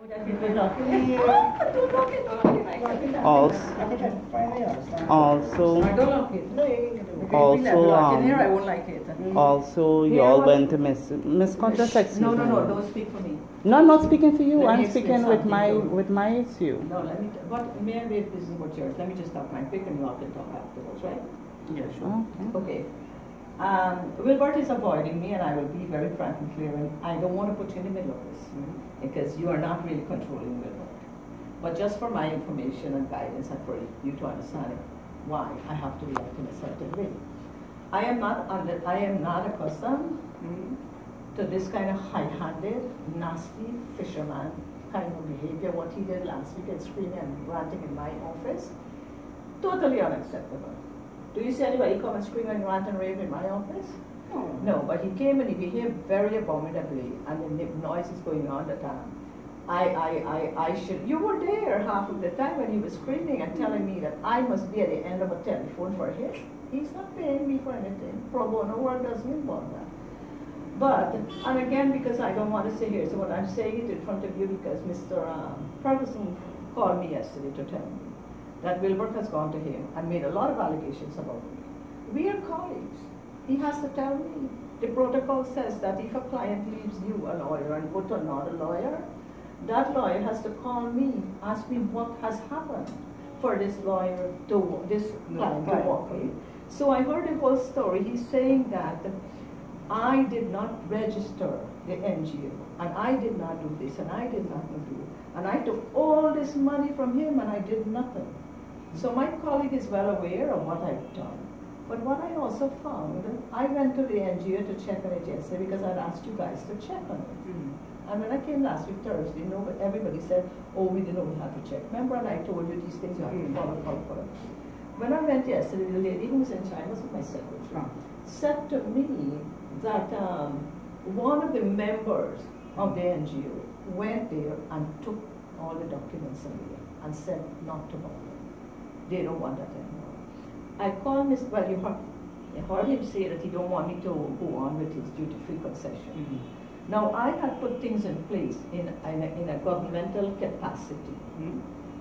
Also, you all went to Miss Scott, just excuse me. No, don't speak for me. No, I'm not speaking for you. I'm speaking with my issue. No, may I read this is what yours? Let me just stop my pick and you all can talk afterwards, right? Yeah, sure. Okay. Wilbert is avoiding me, and I will be very frank and clear, and I don't want to put you in the middle of this, because you are not really controlling Wilbert. But just for my information and guidance and for you to understand why I have to react in a certain way. I am not accustomed to this kind of high-handed, nasty fisherman kind of behavior. What he did last week and screaming and ranting in my office, totally unacceptable. Do you see anybody come and scream and rant and rave in my office? No, but he came and he behaved very abominably, and the noise is going on that you were there half of the time when he was screaming and telling me that I must be at the end of a telephone for him. He's not paying me for anything. Pro bono work doesn't involve that. But, and again, because I don't want to say here, so what I'm saying it in front of you because Mr. Ferguson called me yesterday to tell me that Wilbert has gone to him and made a lot of allegations about me. We are colleagues. He has to tell me. The protocol says that if a client leaves you, a lawyer, and go to another lawyer, that lawyer has to call me, ask me what has happened for this lawyer to, this client to walk away. So I heard the whole story. He's saying that I did not register the NGO, and I did not do this, and I did not do it. And I took all this money from him, and I did nothing. So my colleague is well aware of what I've done. But what I also found, I went to the NGO to check on it yesterday because I'd asked you guys to check on it. And when I came last week Thursday, everybody said, oh, we didn't know we had to check. Remember, and I told you these things you have to follow. When I went yesterday, the lady who was in China, was my secretary, said to me that one of the members of the NGO went there and took all the documents away and said not to bother. They don't want that anymore. I called Mr. Well, you heard him say that he don't want me to go on with his duty-free concession. Now, I had put things in place in a governmental capacity.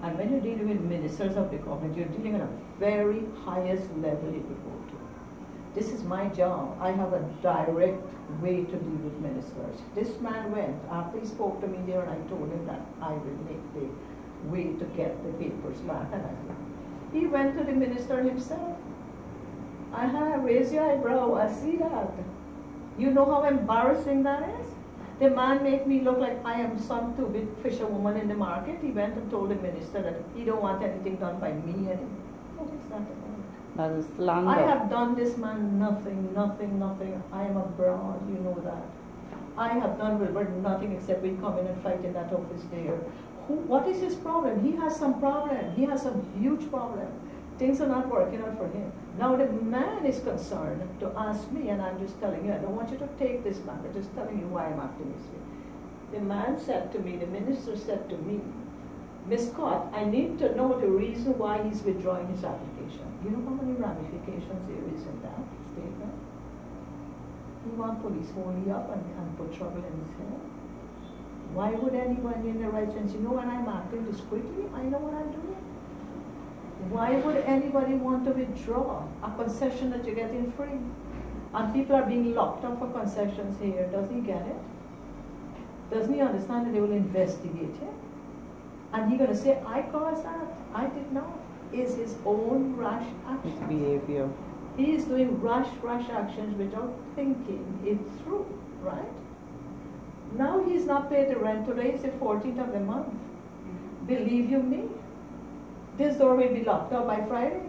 And when you're dealing with ministers of the government, you're dealing at a very highest level you could go to. This is my job. I have a direct way to deal with ministers. This man went, after he spoke to me there, and I told him that I will make the way to get the papers back. And he went to the minister himself. Raise your eyebrow, I see that. You know how embarrassing that is? The man made me look like I am some two-bit fisherwoman in the market. He went and told the minister that he don't want anything done by me anymore. What is that about? That is slander. I have done this man nothing. I am abroad, you know that. I have done Wilbert nothing except we come in and fight in that office there. What is his problem? He has some problem. He has some huge problem. Things are not working out for him. Now the man is concerned to ask me, and I'm just telling you, I don't want you to take this man, I'm just telling you why I'm acting this way. The man said to me, the minister said to me, Miss Scott, I need to know the reason why he's withdrawing his application. You know how many ramifications there is in that statement? You want police hold you up and put trouble in his head? Why would anyone in the right sense, you know when I'm acting discreetly, I know what I'm doing? Why would anybody want to withdraw a concession that you're getting free? And people are being locked up for concessions here. Does he get it? Doesn't he understand that they will investigate him? And he's going to say, I caused that. I did not. It's his own rash action. His behavior. He is doing rash actions without thinking it through, right? Now he's not paid the rent. Today is the 14th of the month. Believe you me, this door will be locked up by Friday.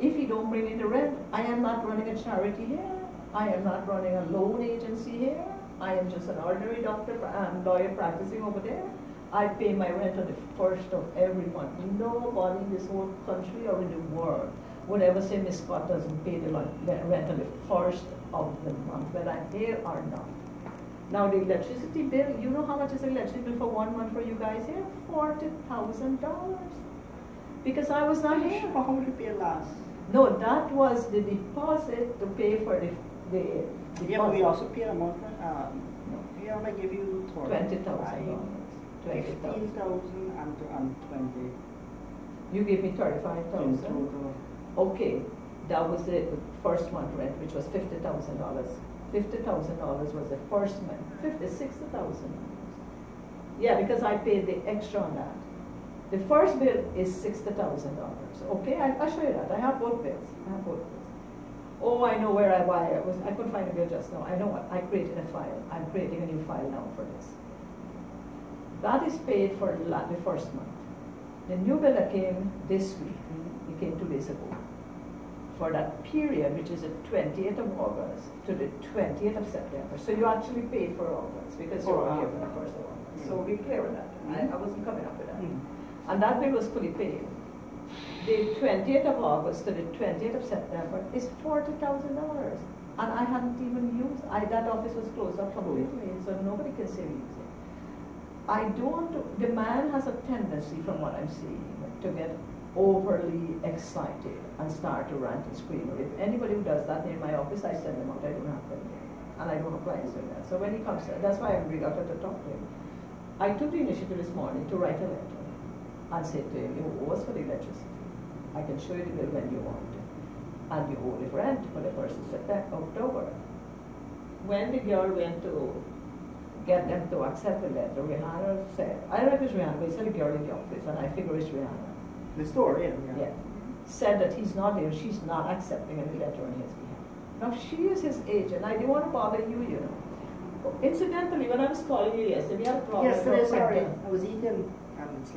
If he don't bring in the rent, I am not running a charity here. I am not running a loan agency here. I am just an ordinary lawyer practicing over there. I pay my rent on the 1st of every month. Nobody in this whole country or in the world would ever say Miss Scott doesn't pay the rent on the 1st of the month, whether I'm here or not. Now the electricity bill, you know how much is the electricity bill for 1 month for you guys here? $40,000. Because I was not here. How much you pay last? No, that was the deposit to pay for the yeah, but we also pay a month. We only give you $20,000. 20,000. 15,000 and 20. You gave me 35,000. In total. Okay, that was the first month rent, which was $50,000. $50,000 was the first month. $60,000. Yeah, because I paid the extra on that. The first bill is $60,000. Okay, I'll show you that. I have both bills. Oh, I know where I couldn't find a bill just now. I know what. I created a file. I'm creating a new file now for this. That is paid for the first month. The new bill that came this week, it came 2 days ago, for that period, which is the 28th of August to the 20th of September. So you actually paid for August because you were here for the 1st of August. So be clear with that. I wasn't coming up with that. And that bill was fully paid. The 20th of August to the 20th of September is $40,000. And I hadn't even used, that office was closed up completely, so nobody can say we use it. The man has a tendency, from what I'm seeing, to get overly excited and start to rant and scream. If anybody who does that in my office, I send them out. I don't have them here. And I don't have clients doing that. So when he comes, that's why I really got to talk to him. I took the initiative this morning to write a letter and say to him, you owe us for the electricity. I can show you the bill when you want it. And you owe the rent for the 1st of October. When the girl went to get them to accept the letter, Rihanna said, I don't know if it's Rihanna, but he said a girl in the office, and I figure it's Rihanna. The store, yeah. Said that he's not here, she's not accepting any letter on his behalf. Now she is his agent. I didn't want to bother you, you know. Incidentally, when I was calling you yesterday, we had a problem. Yesterday, sorry, I was eating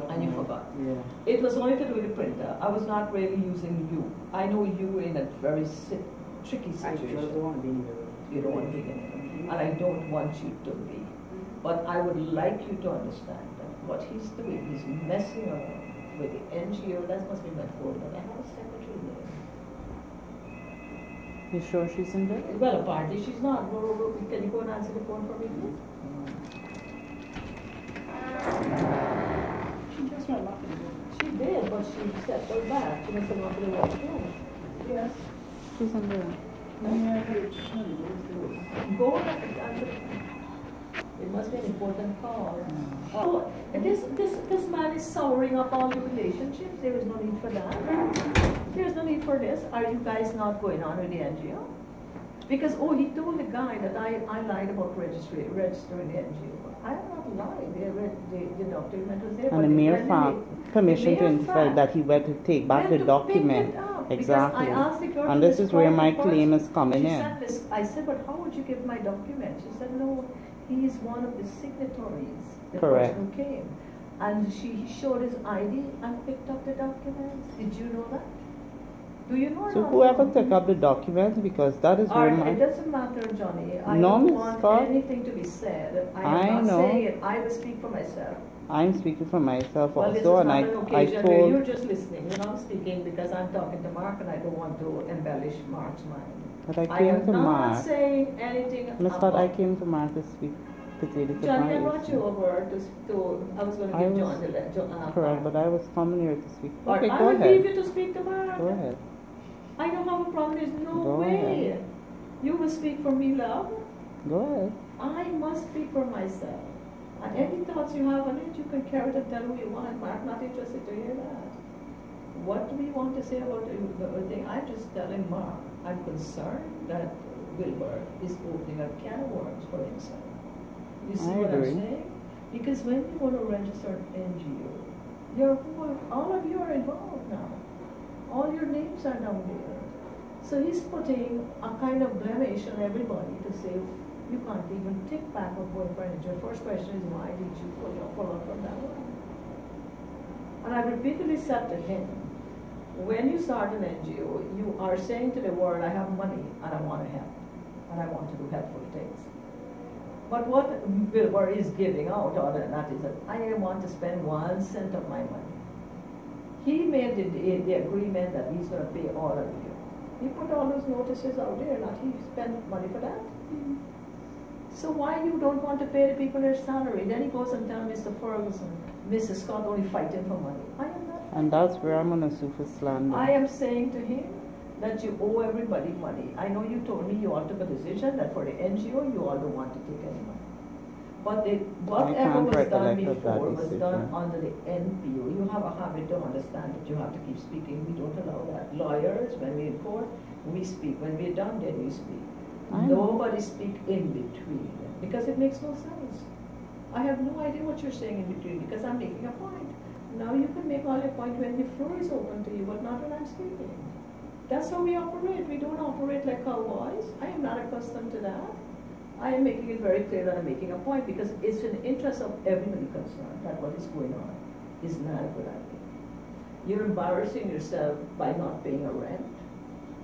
and you forgot. Yeah. It was only to do with the printer. I was not really using you. I know you in a very tricky situation. I don't want to be here. You don't want to be in it. And I don't want you to be. But I would like you to understand that what he's doing, he's messing around with the NGO. That must be my fault, but I have a secretary there. You sure she's in there? Well, apparently she's not. Can you go and answer the phone for me, please? She just went back in the room. She did, but she stepped back. She must have gone to the washroom. Yes. She's in there. Go and answer. It must be an important call. Oh, this man is souring up all the relationships. There is no need for that. There's no need for this. Are you guys not going on with the NGO? Because, he told the guy that I lied about registering the NGO. I have not lied. The document was there. And the mayor found permission to indicate that he went to take back the document. Exactly. And this is where my claim is coming in. I said, but how would you give my document? She said, no, he is one of the signatories, the Correct. person who came. And he showed his ID and picked up the documents. Did you know that? Do you know So that? whoever took up the document, because that is where my... It doesn't matter, Johnny. I No, don't Ms. want Scott. anything to be said. I I am not know. saying it. I will speak for myself. I'm speaking for myself Well, this is also, not and an I occasion where told... you're just listening. You're not speaking because I'm talking to Mark and I don't want to embellish Mark's mind. But I came to am not Mark. saying anything Ms. Scott, I about... came to Mark to speak potato to Johnny, I my brought you over to I was going to give John the letter. Correct, but I was coming here to speak. Or Okay, I go will leave ahead. you to speak to Mark. Go ahead. I don't have a problem. There's no Go way. ahead. You will speak for me, love. Go ahead. I must speak for myself. And any thoughts you have on it, you can carry it and tell who you want. Mark, not interested to hear that. What do we want to say about the thing? I'm just telling Mark, I'm concerned that Wilbur is opening a can of worms for himself. You see what I'm saying? Because when you want to register an NGO, all of you are involved now. All your names are down there. So he's putting a kind of blemish on everybody to say, you can't even take back of going furniture. First question is, why did you pull out from that one? And I repeatedly said to him, when you start an NGO, you are saying to the world, I have money and I want to help. And I want to do helpful things. But what Wilbur is giving out, other than that, is that I want to spend 1 cent of my money. He made the agreement that he's going to pay all of you. He put all those notices out there, not he spent money for that. So why you don't want to pay the people their salary? Then he goes and tells Mr. Ferguson, Mrs. Scott only fighting for money. I am not. And that's where I'm going to sue for slander. I am saying to him that you owe everybody money. I know you told me you all took a decision that for the NGO you all don't want to take any money. But whatever was done before was done under the NPO. You have a habit to understand that you have to keep speaking. We don't allow that. Lawyers, when we're in court, we speak. When we're done, then we speak. Nobody speak in between because it makes no sense. I have no idea what you're saying in between because I'm making a point. Now you can make all your point when the floor is open to you, but not when I'm speaking. That's how we operate. We don't operate like cowboys. I am not accustomed to that. I am making it very clear that I'm making a point because it's in the interest of everybody concerned that what is going on is not a good idea. You're embarrassing yourself by not paying a rent.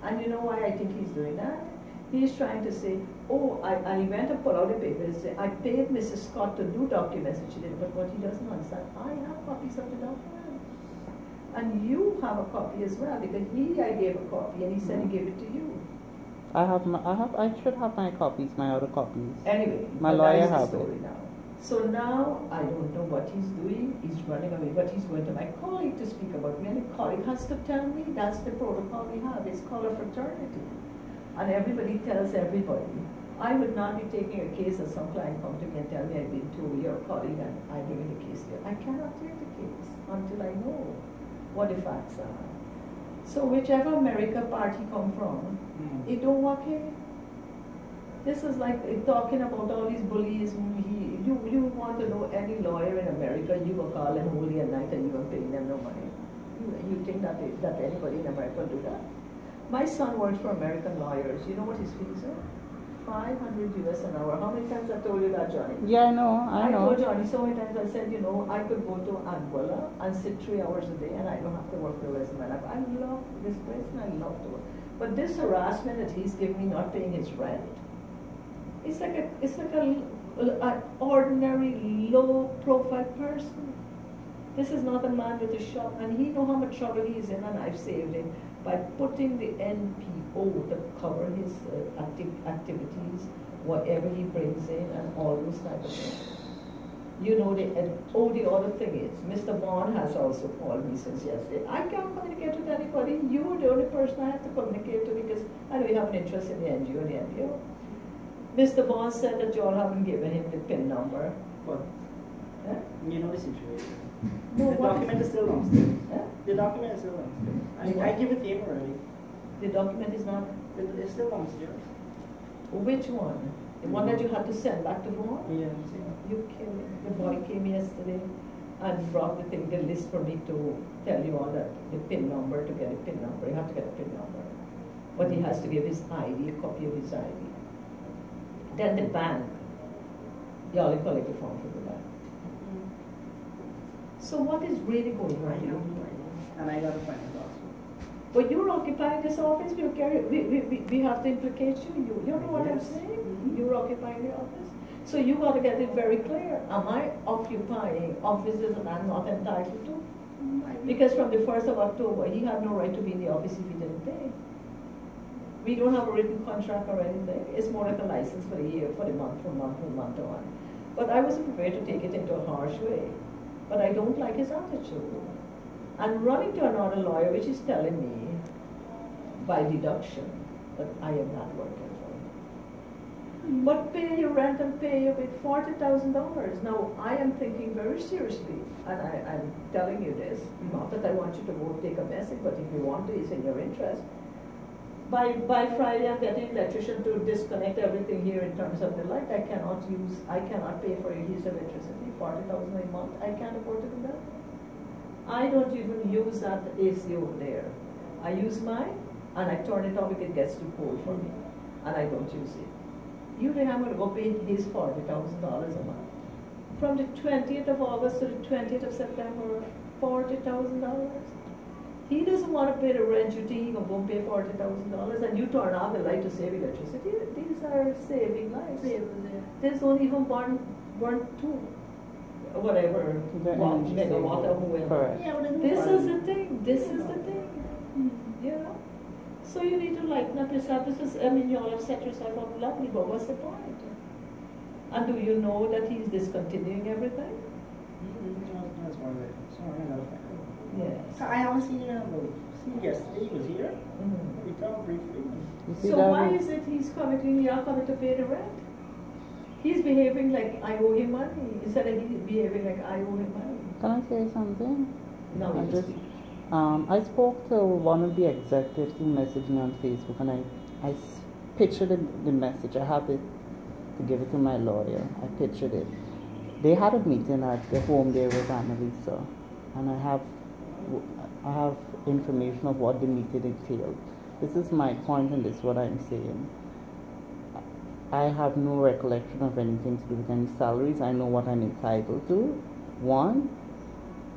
And you know why I think he's doing that? He's trying to say, oh, I went to pull out the paper and say, I paid Mrs. Scott to do documents and she didn't. But what he doesn't understand, I have copies of the documents. And you have a copy as well because I gave a copy and he said he gave it to you. I should have my copies, my other copies. Anyway, my lawyer has it. Now. So now I don't know what he's doing. He's running away, but he's going to my colleague to speak about me, and the colleague has to tell me. That's the protocol we have. It's called a fraternity, and everybody tells everybody. I would not be taking a case that some client come to me and tell me I've been to your colleague and I'm giving the case here. I cannot take the case until I know what the facts are. So whichever America party come from, it don't work here. This is like talking about all these bullies. You want to know any lawyer in America, you will call them holy at night and you are paying them no money. You think that anybody in America will do that? My son works for American lawyers. You know what his fees are? $500 US an hour. How many times I told you that, Johnny? Yeah, I know. I told Johnny so many times. I said, you know, I could go to Anguilla and sit 3 hours a day and I don't have to work the rest of my life. I love this place and I love to work. But this harassment that he's giving me, not paying his rent, it's like an ordinary low-profile person. This is not a man with a shop, and he knows how much trouble he's in, and I've saved him by putting the NPO to cover his activities, whatever he brings in, and all those type of things. You know, the other thing is, Mr. Vaughn has also called me since yesterday. I can't communicate with anybody. You are the only person I have to communicate to because I know you have an interest in the NGO and the NPO. Mr. Vaughn said that you all haven't given him the PIN number. What? Huh? You know the situation. No, the document is still downstairs. Huh? The document is still downstairs. I give it to him already. The document is not? It's still downstairs. Which one? The one that you had to send back to Vaughn? Yeah. You came, the boy came yesterday and brought the list for me to tell you all that, the PIN number, to get a PIN number. You have to get a PIN number. But he has to give his ID, a copy of his ID. Then the bank, y'all collect the form for the bank. So what is really going on here? And I got to find it also. But you're occupying this office, we have to implicate you. You know what I'm saying? You're occupying the office. So you got to get it very clear. Am I occupying offices that I'm not entitled to? Because from the 1st of October, he had no right to be in the office if he didn't pay. We don't have a written contract or anything. It's more like a license for the year, for the month, from month on. But I wasn't prepared to take it into a harsh way. But I don't like his attitude. And running to another lawyer, which is telling me, by deduction, that I am not working for him. But pay your rent and pay your bit $40,000. Now, I am thinking very seriously, and I'm telling you this, not that I want you to go take a message, but if you want to, it's in your interest. By Friday, I'm getting an electrician to disconnect everything here in terms of the light. I cannot pay for your use of electricity, $40,000 a month. I can't afford to do that. I don't even use that AC over there. I use mine, and I turn it off if it gets too cold for me, and I don't use it. You think I'm going to go pay his $40,000 a month? From the 20th of August to the 20th of September, $40,000? He doesn't want to pay the rent, you think he can go pay $40,000 and you turn off the light to save electricity? These are saving lives. There's only even one, two, whatever, megawatt or whoever. This is the thing. You know? So you need to lighten up yourself. You all have set yourself up lovely, but what's the point? And do you know that he's discontinuing everything? That's one of it. Sorry, yes. I haven't seen him yesterday. He was here. We talked briefly. So why is it he's coming to, you're coming to pay the rent? He's behaving like I owe him money instead of he's behaving like I owe him money. Can I say something? No, I you just, speak. I spoke to one of the executives who messaged me on Facebook, and I pictured the message. I have it to give it to my lawyer. I pictured it. They had a meeting at the home there with Annalisa, and I have information of what the meeting entailed. This is my point, and this is what I'm saying. I have no recollection of anything to do with any salaries. I know what I'm entitled to. 1.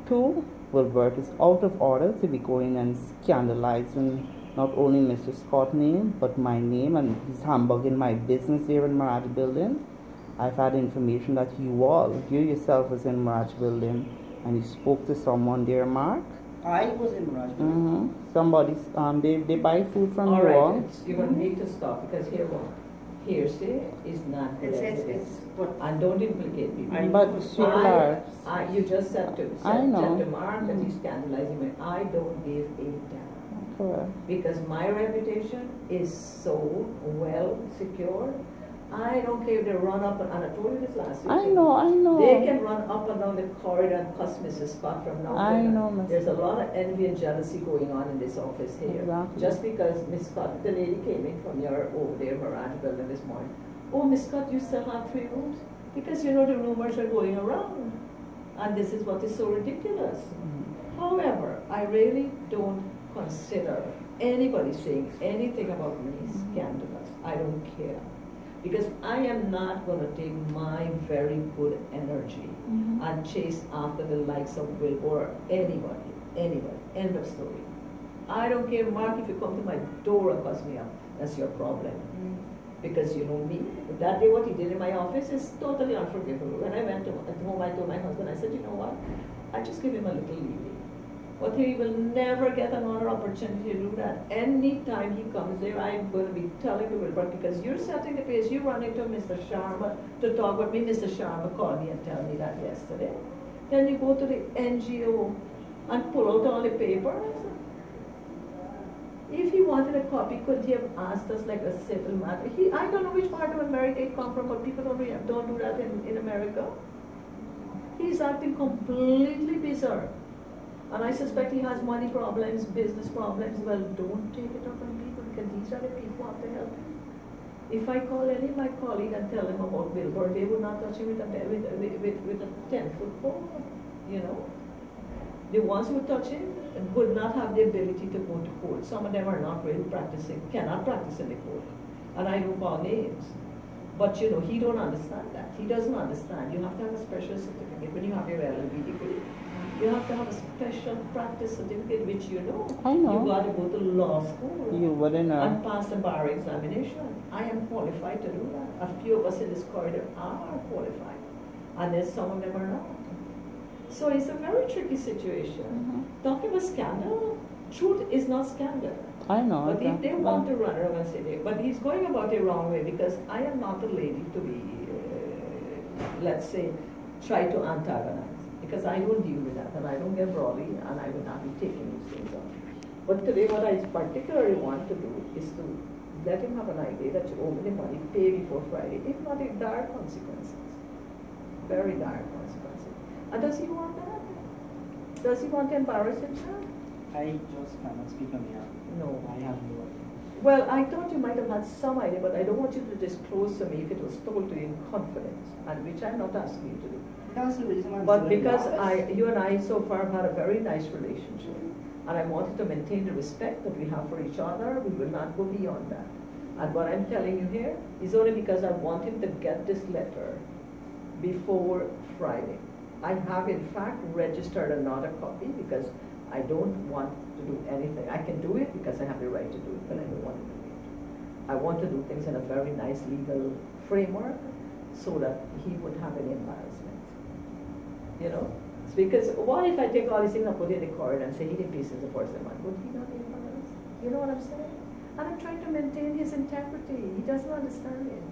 2. Wilbert is out of order to be going and scandalizing not only Mr. Scott's name, but my name, and he's hamburging my business here in Mirage Building. I've had information that you yourself was in Mirage Building, and you spoke to someone there, Mark. I was in Mirage Building. Somebody's, they buy food from All you right, all. you're going to need to stop because hearsay is not good. And don't implicate people. But you just said to Mark that he's scandalizing me. I don't give a damn. Correct. Because my reputation is so well secured. I don't care if they run up and I told you this last week. I know. They can run up and down the corridor and cuss Mrs. Scott from now on. I know, Mrs. There's a lot of envy and jealousy going on in this office here. Exactly. Just because Miss Scott, the lady came in from your over there, Mirage Building this morning. Oh, Miss Scott, you still have 3 rooms? Because you know the rumors are going around. And this is what is so ridiculous. However, I really don't consider anybody saying anything about me scandalous. I don't care. Because I am not going to take my very good energy and chase after the likes of Wilbur or anybody. End of story. I don't care, Mark, if you come to my door and cuss me up. That's your problem. Because you know me. That day what he did in my office is totally unforgivable. When I went at home, I told my husband, I said, you know what? I just give him a little leeway. But he will never get another opportunity to do that. Anytime he comes there, I'm going to be telling the Wilbur, because you're setting the pace. You run into Mr. Sharma to talk with me. Mr. Sharma called me and tell me that yesterday. Then you go to the NGO and pull out all the papers. If he wanted a copy, could he have asked us like a civil matter? I don't know which part of America it comes from, but people don't do that in America. He's acting completely bizarre. And I suspect he has money problems, business problems. Well, don't take it up on people because these are the people who have to help him. If I call any of my colleagues and tell them about Wilbur, they would not touch him with a 10-foot pole, you know. The ones who touch him would not have the ability to go to court. Some of them are not really practicing, cannot practice in the court. And I don't call names. But you know, he don't understand that. He doesn't understand. You have to have a special certificate when you have your LLB degree. You have to have a special practice certificate, which you know. I know. You got to go to law school. You wouldn't know. And pass the bar examination. I am qualified to do that. A few of us in this corridor are qualified. And then some of them are not. So it's a very tricky situation. Talking about scandal, truth is not scandal. I know. But if they want to run around and say that, but he's going about it wrong way because I am not a lady to be, let's say, try to antagonize. Because I don't deal with that and I don't get brawly and I will not be taking these things on. But today what I particularly want to do is to let him have an idea that you owe me the money, pay before Friday, if not in dire consequences. Very dire consequences. And does he want that? Does he want to embarrass himself? I just cannot speak on behalf. No. I have no idea. Well, I thought you might have had some idea, but I don't want you to disclose to me if it was told to you in confidence, and which I'm not asking you to do. That's the reason I'm But because you and I so far have had a very nice relationship, and I wanted to maintain the respect that we have for each other, we will not go beyond that. And what I'm telling you here is only because I want him to get this letter before Friday. I have in fact registered another copy because I don't want to do anything. I can do it because I have the right to do it, but I don't want to do it. I want to do things in a very nice legal framework so that he would have an embarrassment. You know? It's because what if I take all these things and put it in the corridor and say he didn't pay since the first month? Would he not be embarrassed? You know what I'm saying? And I'm trying to maintain his integrity. He doesn't understand it.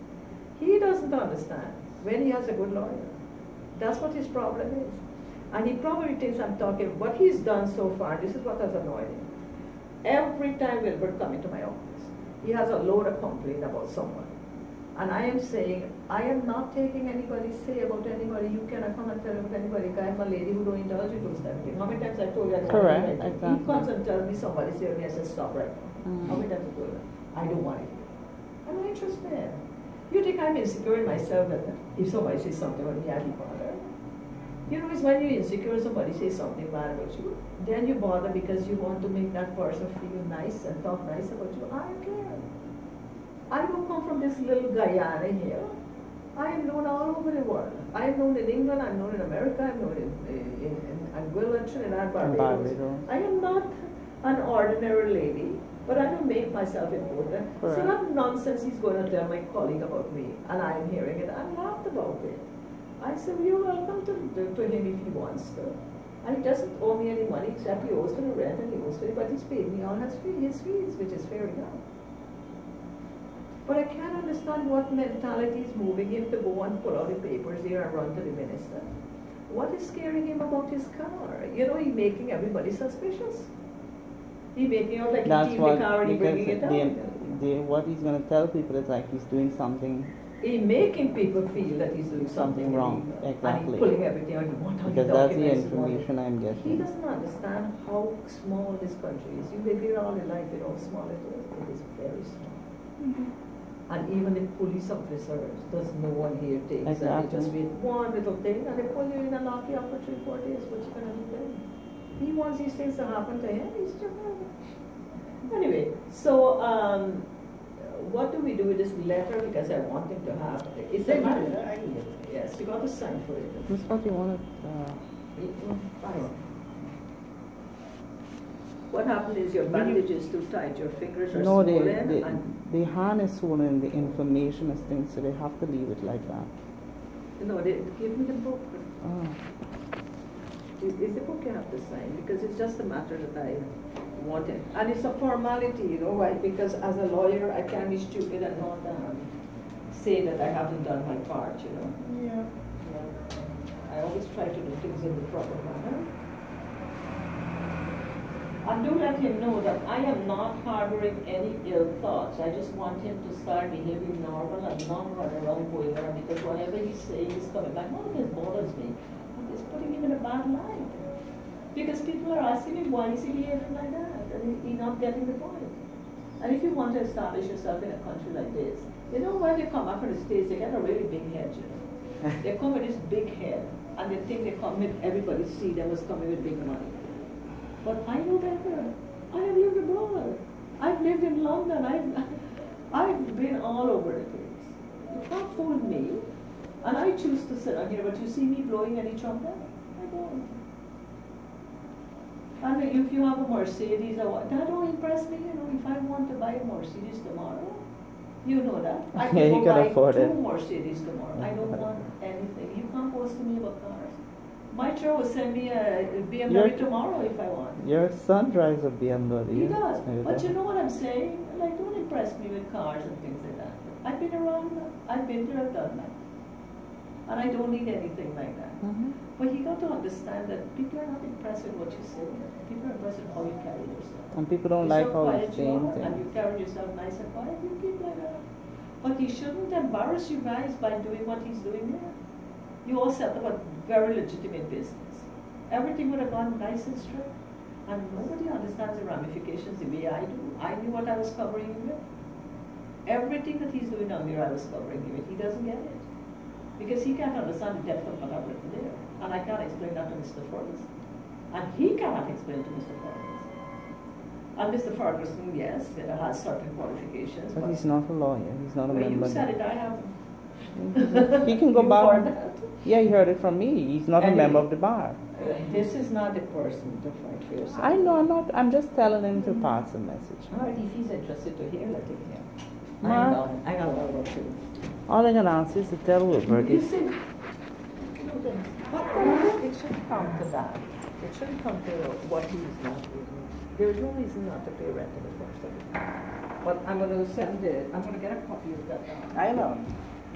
He doesn't understand when he has a good lawyer. That's what his problem is. And he probably thinks I'm talking, what he's done so far, this is what has annoyed him. Every time Wilbur comes into my office, he has a load of complaint about someone. And I am saying, I am not taking anybody's say about anybody. You cannot come and tell about anybody. I'm a lady who don't indulge in those type of things. How many times I told you I don't Correct, want to do exactly. He comes and tells me somebody's here, and I said, stop right now. Mm. How many times I told you? I don't want it. I'm not interested. You think I'm insecure in myself that if somebody says something about me, I'll be bothered? You know, it's when you're insecure, somebody says something bad about you, then you bother because you want to make that person feel nice and talk nice about you. I don't care. I don't come from this little Guyana here. I am known all over the world. I am known in England, I'm known in America, I'm known in Anguilla, Trinidad, Barbados. I am not an ordinary lady, but I don't make myself important. Correct. So that nonsense he's going to tell my colleague about me, and I'm hearing it, I laughed about it. I said, well, you're welcome to him if he wants to. And he doesn't owe me any money except he owes for the rent and he owes for it, but he's paid me all his fees, which is fair enough. But I can't understand what mentality is moving him to go and pull out the papers here and run to the minister. What is scaring him about his car? You know, he's making everybody suspicious. He's making out like That's he's what, the car and he's bringing it out. What he's going to tell people is like he's doing something. He's making people feel that he's doing something wrong. illegal. Exactly. And he's pulling everything out. He wants all Because the that's the documents, information I'm He getting. doesn't understand how small this country is. You live here all your life, you know how small it is. It is very small. And even the police officers, there's no one here takes. Exactly. And they just wait one little thing and they pull you in and lock you up for 3-4 days. What you gonna do then? He wants these things to happen to him. He's just anyway. So what do we do with this letter? Because I want him to have it. It's a matter. Yes, you got to sign for it. That's what you wanted. Fine. What happened is your bandage is too tight, your fingers are No, swollen. the hand is swollen, the information is things, so they have to leave it like that. No, they give me the book. Oh. It's the book you have to sign because it's just a matter that I want it. And it's a formality, you know, right? Because as a lawyer, I can't be stupid and not say that I haven't done my part, you know. Yeah. I always try to do things in the proper manner. And do let him know that I am not harboring any ill thoughts. I just want him to start behaving normal and not run around going around because whatever he's saying is coming back. None of this bothers me. It's putting him in a bad light. Because people are asking him why is he behaving like that? And he's not getting the point. And if you want to establish yourself in a country like this, you know when they come up on the States, they get a really big head, you know. They come with this big head and they think they come with everybody see them as coming with big money. But I know better. I have lived abroad. I've lived in London. I've been all over the place. You can't fool me. And I choose to sit on here, but you see me blowing any trumpet? I don't. And if you have a Mercedes or what, that don't impress me. You know, if I want to buy a Mercedes tomorrow, you know that. I can you go can buy afford 2 it. Mercedes tomorrow. I don't want anything. You can't boast to me about cars. My chair will send me a BMW tomorrow if I want. Your son drives a BMW. He does. But you know what I'm saying? Like, don't impress me with cars and things like that. I've been around, I've been there, I've done that. And I don't need anything like that. But you got to understand that people are not impressed with what you say. People are impressed with how you carry yourself. And people don't like how you say things. And you carry yourself nice and quiet, you keep like that. But he shouldn't embarrass you guys by doing what he's doing there. You all set up a very legitimate business. Everything would have gone nice and straight. And nobody understands the ramifications the way I do. I knew what I was covering him with. Everything that he's doing down there, I was covering him with. He doesn't get it. Because he can't understand the depth of what I've written there. And I can't explain that to Mr. Ferguson. And he cannot explain to Mr. Ferguson. And Mr. Ferguson, yes, has certain qualifications. But he's not a lawyer. He's not a member. You said it, I have. He can go You back. heard that? Yeah, he heard it from me. He's not a member of the bar. This is not the person to fight for yourself. I know, I'm not. I'm just telling him to pass a message. All right, if he's interested to hear, let him hear. Mark? I'm done. I got a lot of work to do. All I can ask is to tell Wilbert. You see, it should come to that. It shouldn't come to what he is not doing. There is no reason not to pay rent in the first of it. But I'm going to send it. I'm going to get a copy of that now. I know.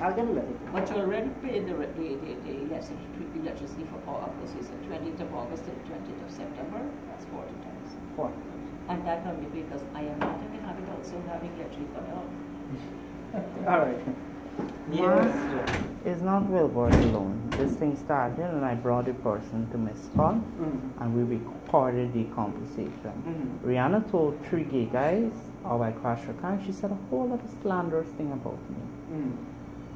I'll get a letter. But you already paid the electricity for August. It's the 20th of August to the 20th of September. That's 40 times. 4. And that can be because I am not in the habit also having electricity coming out. All right. Yes. It's not Wilbur alone. This thing started and I brought the person to Miss Scott and we recorded the conversation. Rihanna told 3 gay guys how I crashed her car and she said a whole lot of slanderous thing about me.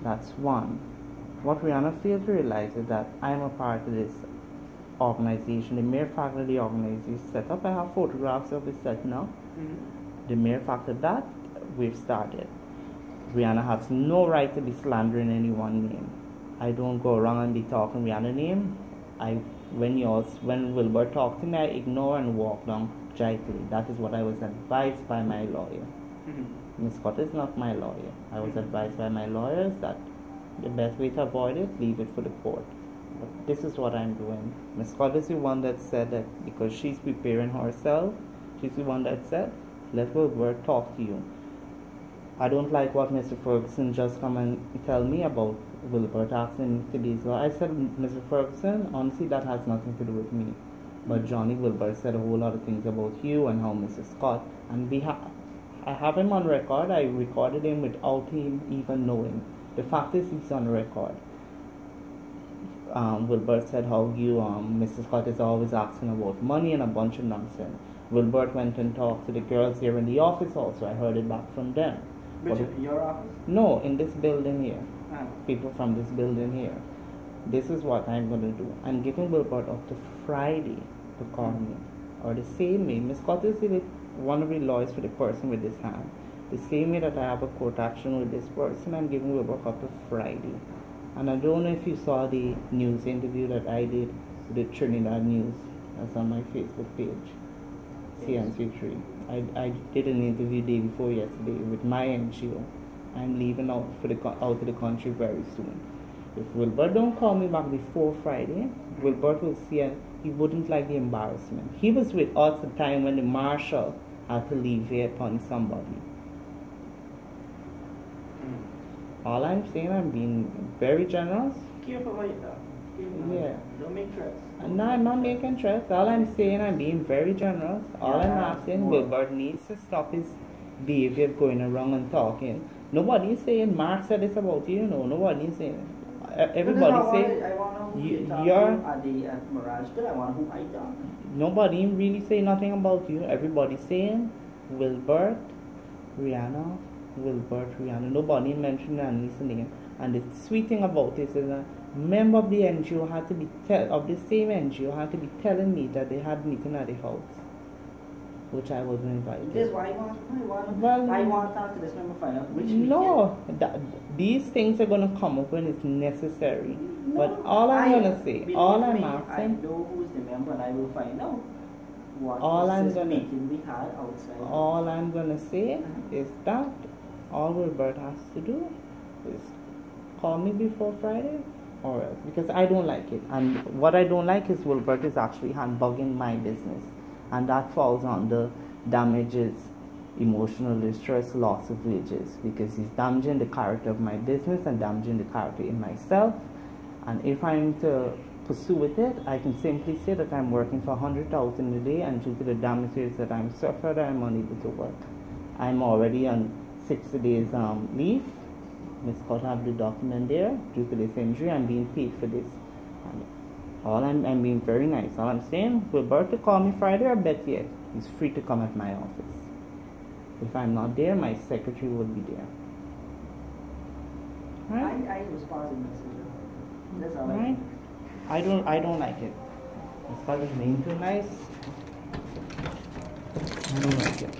That's one. What Rihanna failed to realize is that I'm a part of this organization. The mere fact that the organization is set up, I have photographs of it setting up. The mere fact of that, we've started. Rihanna has no right to be slandering anyone's name. I don't go around and be talking Rihanna's name. When Wilbur talked to me, I ignore and walk down Jiapaul. That is what I was advised by my lawyer. Ms. Scott is not my lawyer. I was advised by my lawyers that the best way to avoid it, leave it for the court. But this is what I'm doing. Ms. Scott is the one that said that because she's preparing herself, she's the one that said, let Wilbur talk to you. I don't like what Mr. Ferguson just come and tell me about Wilbur asking me to be his lawyer. I said, Mr. Ferguson, honestly, that has nothing to do with me. But Johnny Wilbur said a whole lot of things about you and how Mrs. Scott, and I have him on record. I recorded him without him even knowing. The fact is, he's on record. Wilbur said how you, Mrs. Scott is always asking about money and a bunch of nonsense. Wilbur went and talked to the girls here in the office also. I heard it back from them. Which, your office? No, in this building here. People from this building here. This is what I'm going to do. I'm giving Wilbur up to Friday to call me. Or the same way, Miss Scott is one of the lawyers for the person with this hand. The same way that I have a court action with this person, I'm giving Wilbur up to Friday. And I don't know if you saw the news interview that I did with the Trinidad News. That's on my Facebook page. CNC3. I did an interview day before yesterday with my NGO. I'm leaving out of the country very soon. If Wilbur don't call me back before Friday, Wilbur will see and he wouldn't like the embarrassment. He was with us at the time when the marshal had to leave here upon somebody. All I'm saying, I'm being very generous. Careful what you talk. Yeah. Don't make threats. No, I'm not making threats. All I'm saying, I'm being very generous. All I'm asking, Wilbur needs to stop his behavior of going around and talking. Nobody's saying Mark said this about you, nobody's saying. Everybody say you're at Mirage, but I want who I talk. Nobody really say nothing about you. Everybody saying Wilbert, Rihanna, Wilbert, Rihanna. Nobody mentioned Annie's name. And the sweet thing about this is that member of the NGO had to be of the same NGO had to be telling me that they had meeting at the house, which I wasn't invited. This is why I want to talk to this member find out which these things are gonna come up when it's necessary. No, but all I'm gonna say, all I'm asking, I know who's the member and I will find out what meeting we had outside. All I'm gonna say is that all Wilbert has to do is call me before Friday or else, because I don't like it. And what I don't like is Wilbert is actually handbugging my business, and that falls under damages, emotional distress, loss of wages, because he's damaging the character of my business and damaging the character in myself. And if I'm to pursue with it, I can simply say that I'm working for 100,000 a day, and due to the damages that I'm suffered, I'm unable to work. I'm already on 60 days leave. Ms. Scott have the document there. Due to this injury, I'm being paid for this. And I'm being very nice. All I'm saying, Wilbert to call me Friday, or better yet, he's free to come at my office. If I'm not there, my secretary will be there. Right? I respond to messages. That's all Right? I don't like it. Ms. Scott is being too nice. I don't like it.